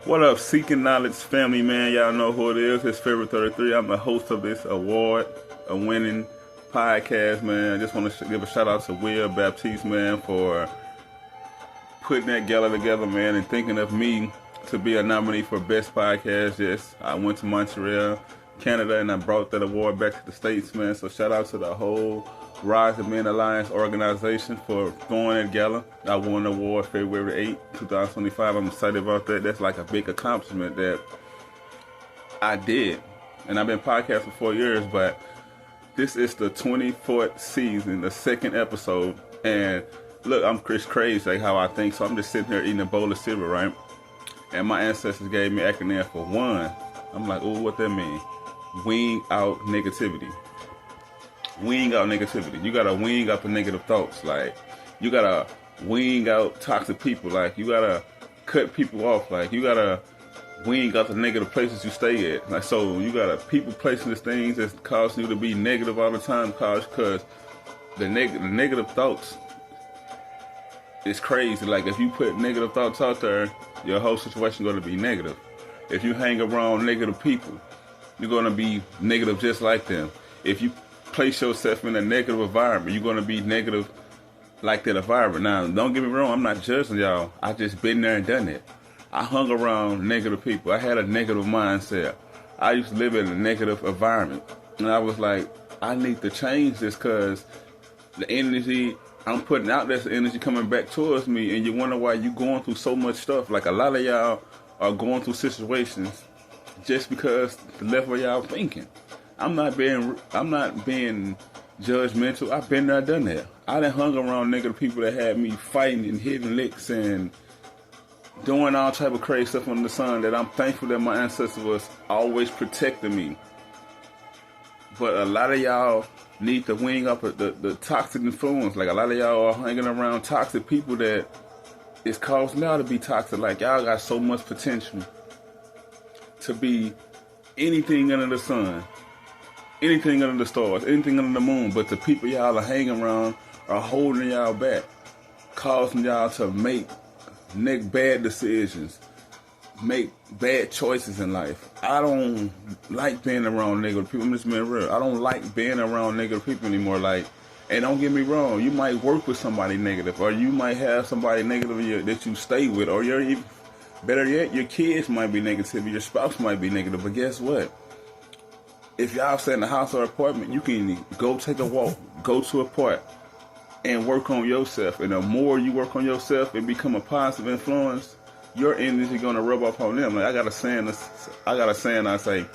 What up, Seeking Knowledge family, man? Y'all know who it is. It's Pharaoh33. I'm the host of this award-winning podcast, man. I just want to give a shout out to Will Baptiste, man, for putting that gala together, man, and thinking of me to be a nominee for Best Podcast. Yes, I went to Montreal, Canada, and I brought that award back to the States, man. So shout out to the whole Rise of Men Alliance organization for throwing that gala. I won the award February 8, 2025. I'm excited about that. That's like a big accomplishment that I did. And I've been podcasting for 4 years, but this is the 24th season, the second episode. And look, I'm Chris crazy, like how I think. So I'm just sitting here eating a bowl of cereal, right? And my ancestors gave me acronym for WON. I'm like, ooh, what that mean? Wean out negativity. Wean out negativity. You gotta wean out the negative thoughts. Like, you gotta wean out toxic people. Like, you gotta cut people off. Like, you gotta wean out the negative places you stay at. Like, so you gotta people, places, things that's causing you to be negative all the time, because the negative thoughts is crazy. Like, if you put negative thoughts out there, your whole situation gonna be negative. If you hang around negative people, you're gonna be negative just like them. If you place yourself in a negative environment, you're going to be negative like that environment. Now, don't get me wrong, I'm not judging y'all. I just been there and done it. I hung around negative people. I had a negative mindset. I used to live in a negative environment. And I was like, I need to change this, because the energy I'm putting out, that's the energy coming back towards me. And you wonder why you going through so much stuff. Like, a lot of y'all are going through situations just because the level of y'all thinking. I'm not being judgmental. I've been there, done that. I done hung around negative people that had me fighting and hitting licks and doing all type of crazy stuff under the sun, that I'm thankful that my ancestors was always protecting me. But a lot of y'all need to wing up the toxic influence. Like, a lot of y'all are hanging around toxic people that is causing y'all to be toxic. Like, y'all got so much potential to be anything under the sun, anything under the stars, anything under the moon, but the people y'all are hanging around are holding y'all back, causing y'all to make bad decisions, make bad choices in life. I don't like being around negative people. I'm just being real. I don't like being around negative people anymore. Like, and don't get me wrong, you might work with somebody negative, or you might have somebody negative that you stay with, or you're even, better yet, your kids might be negative, your spouse might be negative. But guess what? If y'all stay in a house or apartment, you can go take a walk, go to a park, and work on yourself. And the more you work on yourself and become a positive influence, your energy gonna rub off on them. Like, I got a saying. I say,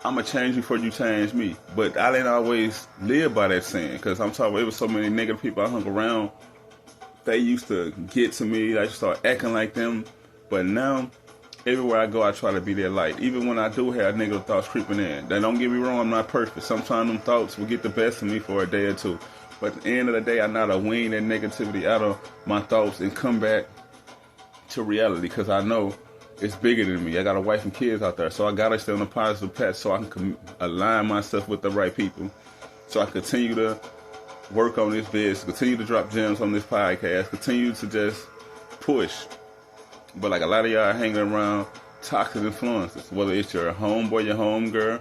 I'ma change you before you change me. But I didn't always live by that saying, because I'm talking. It was so many negative people I hung around. They used to get to me. I used to start acting like them. But now, everywhere I go, I try to be their light. Even when I do have negative thoughts creeping in. Now, don't get me wrong, I'm not perfect. Sometimes them thoughts will get the best of me for a day or two. But at the end of the day, I know to wean that negativity out of my thoughts and come back to reality, because I know it's bigger than me. I got a wife and kids out there, so I got to stay on a positive path so I can align myself with the right people. So I continue to work on this business, continue to drop gems on this podcast, continue to just push. But like, a lot of y'all are hanging around toxic influences, whether it's your homeboy, your homegirl,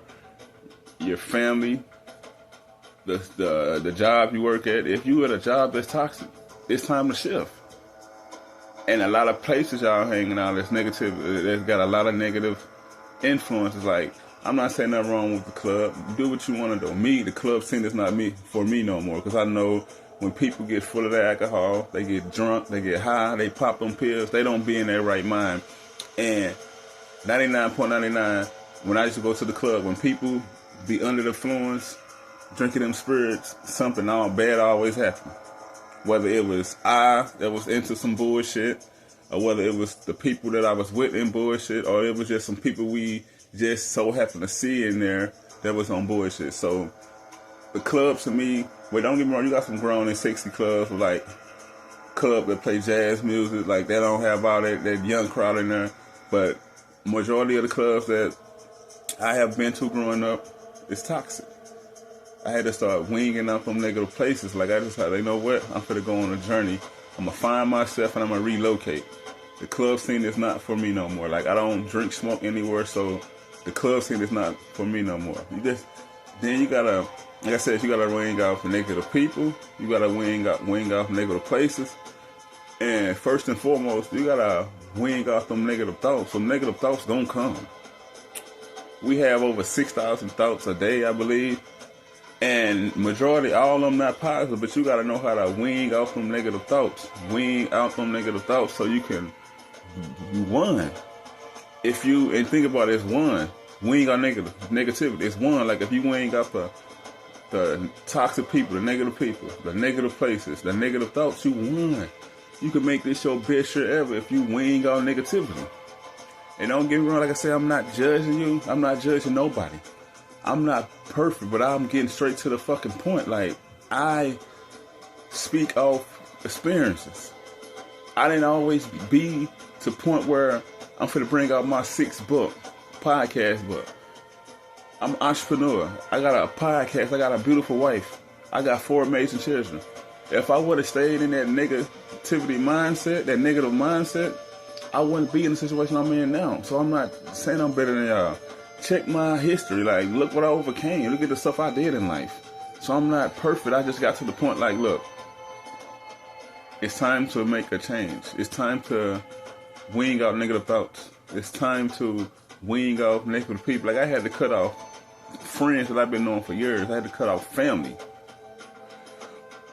your family, the job you work at. If you at a job that's toxic, it's time to shift. And a lot of places y'all hanging out that's negative, that's got a lot of negative influences. Like, I'm not saying nothing wrong with the club. Do what you want to do. Me, the club scene is not for me no more, because I know when people get full of their alcohol, they get drunk, they get high, they pop them pills, they don't be in their right mind. And 99.99, when I used to go to the club, when people be under the influence, drinking them spirits, something all bad always happened. Whether it was I that was into some bullshit, or whether it was the people that I was with in bullshit, or it was just some people we just so happened to see in there that was on bullshit. So the club, to me, well, don't get me wrong, you got some grown and sexy clubs, like club that play jazz music, like they don't have all that young crowd in there. But majority of the clubs that I have been to growing up is toxic. I had to start winging up from negative places. Like, I just had, you know what? I'm finna go on a journey. I'm gonna find myself and I'm gonna relocate. The club scene is not for me no more. Like, I don't drink, smoke anywhere, so the club scene is not for me no more. Then you gotta, like I said, you gotta wing off the negative people. You gotta wing off negative places. And first and foremost, you gotta wing off them negative thoughts. Some negative thoughts don't come. We have over 6,000 thoughts a day, I believe. And majority, all of them not positive, but you gotta know how to wing off them negative thoughts. Wing out them negative thoughts so you won. And think about it, it's one. Wing out negativity. It's one. Like if you wing out the toxic people, the negative people, the negative places, the negative thoughts, you won. You can make this your best year ever if you wing out negativity. And don't get me wrong, like I said, I'm not judging you. I'm not judging nobody. I'm not perfect, but I'm getting straight to the fucking point. Like, I speak off experiences. I didn't always be to the point where I'm finna bring out my 6th book, podcast book. I'm an entrepreneur. I got a podcast. I got a beautiful wife. I got 4 amazing children. If I would have stayed in that negativity mindset, that negative mindset, I wouldn't be in the situation I'm in now. So I'm not saying I'm better than y'all. Check my history. Like, look what I overcame. Look at the stuff I did in life. So I'm not perfect. I just got to the point like, look, it's time to make a change. It's time to wing out negative thoughts. It's time to wing off negative people. Like, I had to cut off friends that I've been knowing for years. I had to cut off family.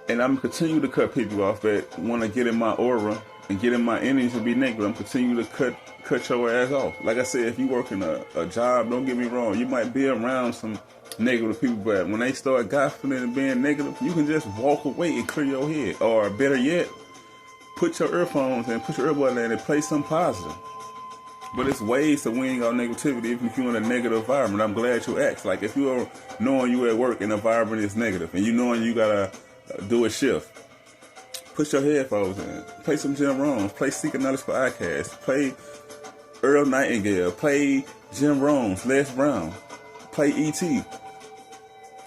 And I'm continue to cut people off that want to get in my aura and get in my energy to be negative. I'm continue to cut your ass off. Like I said, if you working a job, don't get me wrong, you might be around some negative people, but when they start gossiping and being negative, you can just walk away and clear your head. Or better yet, put your earphones and put your earbuds in and play something positive. But it's ways to wing out negativity even if you're in a negative environment. I'm glad you asked. Like, if you're knowing you at work and the environment is negative and you knowing you gotta do a shift, put your headphones in, play some Jim Rohn, play Seeking Knowledge Podcast, play Earl Nightingale, play Jim Rohn, Les Brown, play E.T.,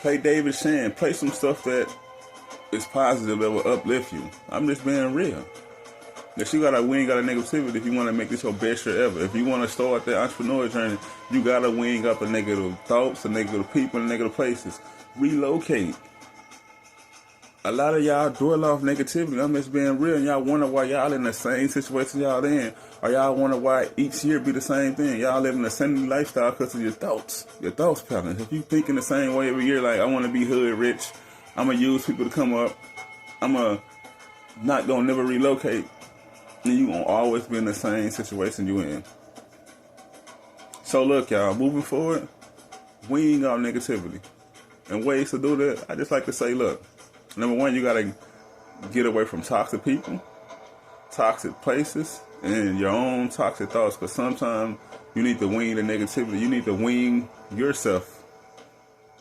play David Shan, play some stuff that is positive that will uplift you. I'm just being real. If you gotta wing out of negativity if you want to make this your best year ever. If you want to start that entrepreneur journey, you gotta wing out the negative thoughts, the negative people, and negative places. Relocate. A lot of y'all dwell off negativity. I'm just being real, and y'all wonder why y'all in the same situation y'all in, or y'all wonder why each year be the same thing. Y'all living the same lifestyle because of your thoughts patterns. If you thinking the same way every year, like, I want to be hood rich, I'm gonna use people to come up, not gonna never relocate, then you gonna always be in the same situation you in. So look, y'all, moving forward, wing out negativity. And ways to do that, I just like to say, look, number one, you gotta get away from toxic people, toxic places, and your own toxic thoughts. Because sometimes you need to wing the negativity. You need to wing yourself.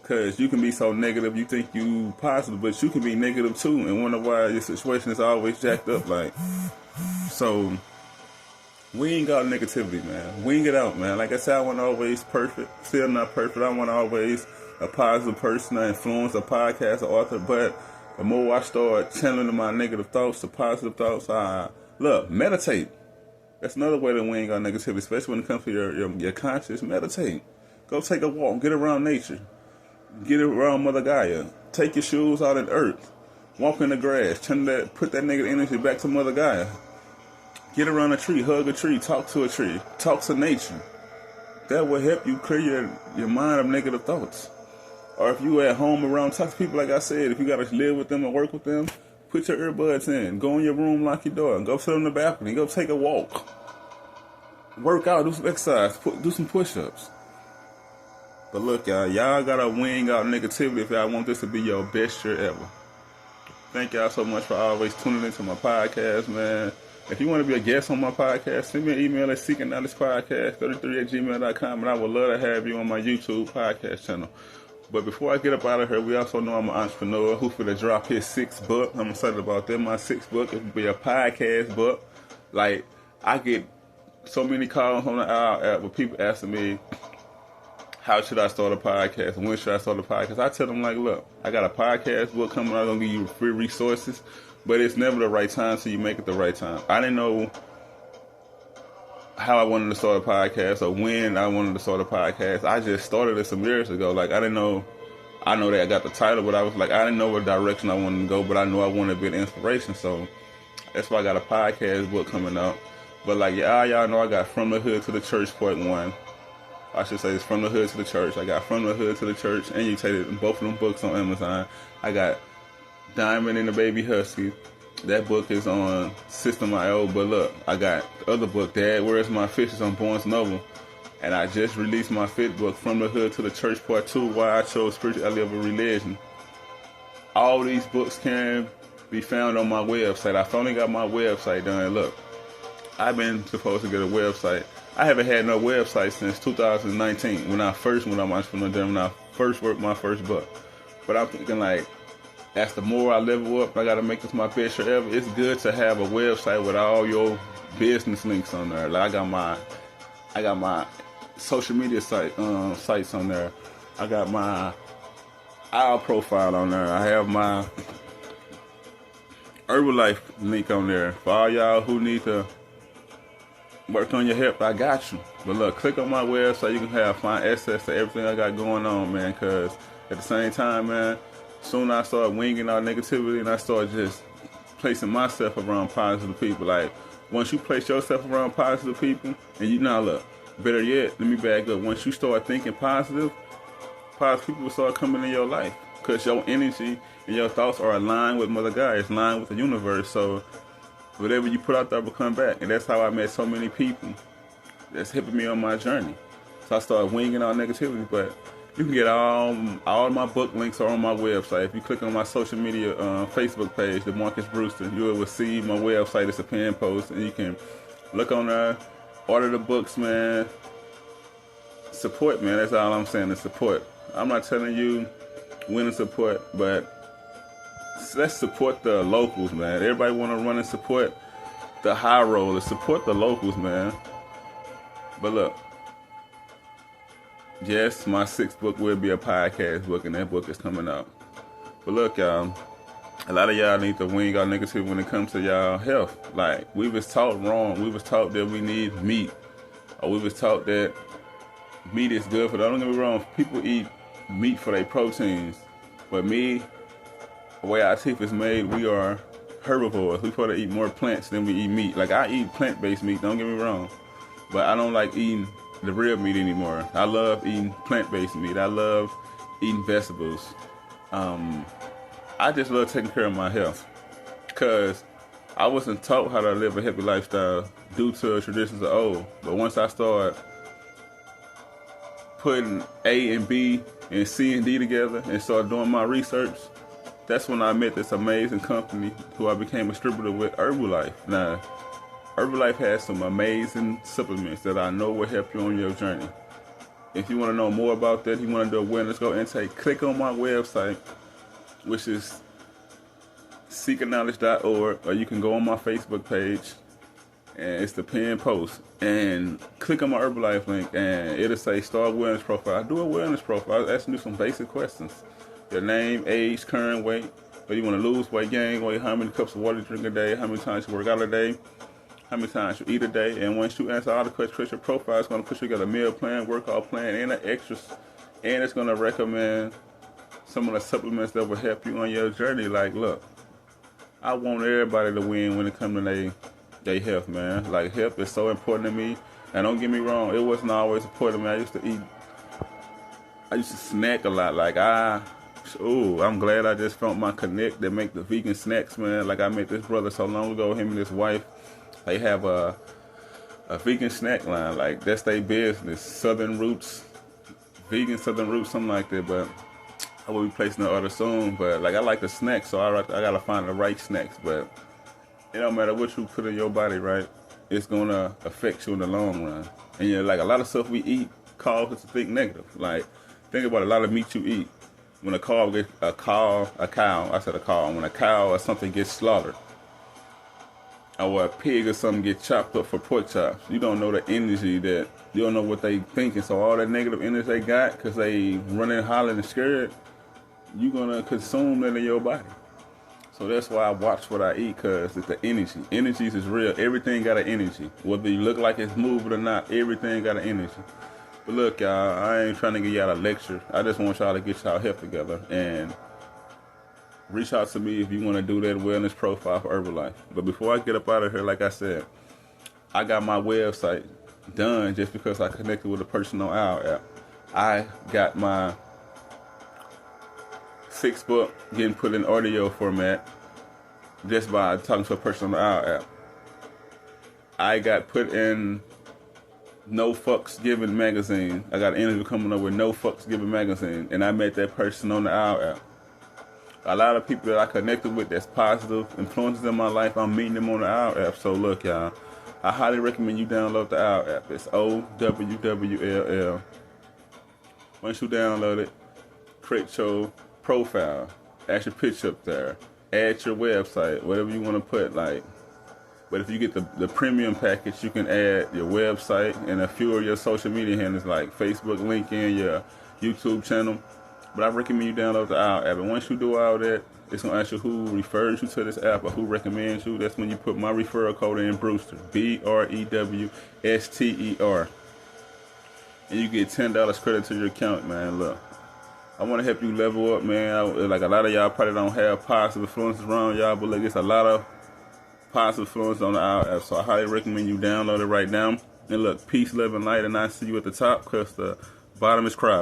Because you can be so negative, you think you positive, but you can be negative too, and wonder why your situation is always jacked up. Like, so wing out negativity, man. Wing it out, man. Like I said, I want always perfect. Still not perfect. I want always a positive person, an influence, a podcast, an author, but the more I start channeling my negative thoughts to positive thoughts, look, meditate. That's another way to wing out negativity, especially when it comes to your conscious. Meditate. Go take a walk. Get around nature. Get around Mother Gaia. Take your shoes out of the earth. Walk in the grass. Put that negative energy back to Mother Gaia. Get around a tree. Hug a tree. Talk to a tree. Talk to nature. That will help you clear your mind of negative thoughts. Or if you at home around toxic people, like I said, if you got to live with them and work with them, put your earbuds in. Go in your room, lock your door, and go sit on the balcony. Go take a walk. Work out, do some exercise, do some push-ups. But look, y'all got to wing out negativity if y'all want this to be your best year ever. Thank y'all so much for always tuning into my podcast, man. If you want to be a guest on my podcast, send me an email at seekingknowledgepodcast33@gmail.com, and I would love to have you on my YouTube podcast channel. But before I get up out of here, we also know I'm an entrepreneur who's going to drop his 6th book. I'm excited about that. My 6th book, it will be a podcast book. Like, I get so many calls on the hour app with people asking me, how should I start a podcast? And when should I start a podcast? I tell them, like, look, I got a podcast book coming out. I'm going to give you free resources. But it's never the right time, so you make it the right time. I didn't know how I wanted to start a podcast or when I wanted to start a podcast. I just started it some years ago. Like, I didn't know. I know that I got the title, but I was like, I didn't know what direction I wanted to go, but I knew I wanted to be an inspiration. So that's why I got a podcast book coming out. But like, y'all know I got From the Hood to the Church Part 1. I should say it's From the Hood to the Church. I got From the Hood to the Church, and you take it, both of them books on Amazon. I got Diamond and the Baby Husky. That book is on System.io. But look, I got the other book, Dad, Where's My Fishes, on Barnes Noble. And I just released my fifth book, From the Hood to the Church Part 2, Why I Chose Spirituality Over Religion. All these books can be found on my website. I finally got my website done. Look, I've been supposed to get a website. I haven't had no website since 2019, when I first went on my entrepreneur journey, when I first wrote my first book. But I'm thinking, like, as the more I level up, I got to make this my best year ever. It's good to have a website with all your business links on there. Like, I got my social media sites on there. I got my our profile on there. I have my Herbalife link on there. For all y'all who need to work on your health, I got you. But look, click on my website. You can find access to everything I got going on, man. Because at the same time, man, soon I start winging out negativity and I start just placing myself around positive people. Like, once you place yourself around positive people, and you now look, better yet, let me back up. Once you start thinking positive people will start coming in your life. Because your energy and your thoughts are aligned with Mother God. It's aligned with the universe. So whatever you put out there will come back. And that's how I met so many people that's helping me on my journey. So I started winging out negativity. But you can get all my book links are on my website. If you click on my social media Facebook page, The Marcus Brewster, you will see my website. It's a pinned post. And you can look on there. Order the books, man. Support, man. That's all I'm saying, is support. I'm not telling you when to support, but let's support the locals, man. Everybody want to run and support the high rollers. Support the locals, man. But look, yes, my sixth book will be a podcast book, and that book is coming out. But look, y'all, a lot of y'all need to wing out negativity when it comes to y'all health. Like, we was taught wrong. We was taught that we need meat. Or we was taught that meat is good for them. Don't get me wrong. People eat meat for their proteins. But me, the way our teeth is made, we are herbivores. We probably eat more plants than we eat meat. Like, I eat plant-based meat. Don't get me wrong. But I don't like eating the real meat anymore. I love eating plant-based meat. I love eating vegetables. I just love taking care of my health, because I wasn't taught how to live a healthy lifestyle due to traditions of old. But once I started putting A and B and C and D together and started doing my research, that's when I met this amazing company who I became a distributor with, Herbalife. Now, Herbalife has some amazing supplements that I know will help you on your journey. If you want to know more about that, you want to do awareness, go intake, click on my website, which is seekingknowledge.org, or you can go on my Facebook page, and it's the pinned post, and click on my Herbalife link, and it'll say start awareness profile. I do a wellness profile. I ask you some basic questions: your name, age, current weight, whether you want to lose weight, gain weight, how many cups of water you drink a day, how many times you work out a day, how many times you eat a day. And once you answer all the questions, create your profile, it's going to put you together a meal plan, workout plan, and an extras, and it's going to recommend some of the supplements that will help you on your journey. Like, look, I want everybody to win when it comes to their health, man. Like, health is so important to me. And don't get me wrong, it wasn't always important to me. I used to snack a lot. Like, I'm glad I just found my connect that make the vegan snacks, man. Like, I met this brother so long ago, him and his wife, they have a vegan snack line. Like, that's their business. Southern Roots, vegan Southern Roots, something like that. But I will be placing the order soon. But like, I like the snacks, so I gotta find the right snacks. But it don't matter what you put in your body, right? It's gonna affect you in the long run. And like, a lot of stuff we eat causes us to think negative. Like, think about a lot of meat you eat. When a cow or something gets slaughtered, or a pig or something gets chopped up for pork chops, you don't know the energy you don't know what they thinking. So all that negative energy they got, because they running, hollering, and scared, you're gonna consume that in your body. So that's why I watch what I eat, because it's the energy. Energies is real. Everything got an energy. Whether you look like it's moving or not, everything got an energy. But look, y'all, I ain't trying to get y'all a lecture. I just want y'all to get y'all health together. And reach out to me if you want to do that wellness profile for Herbalife. But before I get up out of here, like I said, I got my website done just because I connected with a person on our app. I got my 6-book getting put in audio format just by talking to a person on our app. I got put in No Fucks Given magazine. I got an interview coming up with No Fucks Given magazine, and I met that person on the our app. A lot of people that I connected with that's positive influences in my life, I'm meeting them on the our app. So look, y'all, I highly recommend you download the our app. It's OWWLL. Once you download it, create your profile, add your picture up there, add your website, whatever you want to put, like. But if you get the premium package, you can add your website and a few of your social media handles like Facebook, LinkedIn, your YouTube channel. But I recommend you download the our app. And once you do all that, it's going to ask you who refers you to this app or who recommends you. That's when you put my referral code in, Brewster, BREWSTER. And you get $10 credit to your account, man. Look, I want to help you level up, man. Like a lot of y'all probably don't have positive influences around y'all, but like it's a lot of positive influence on the our app. So I highly recommend you download it right now. And look, peace, love, and light, and I see you at the top because the bottom is crowded.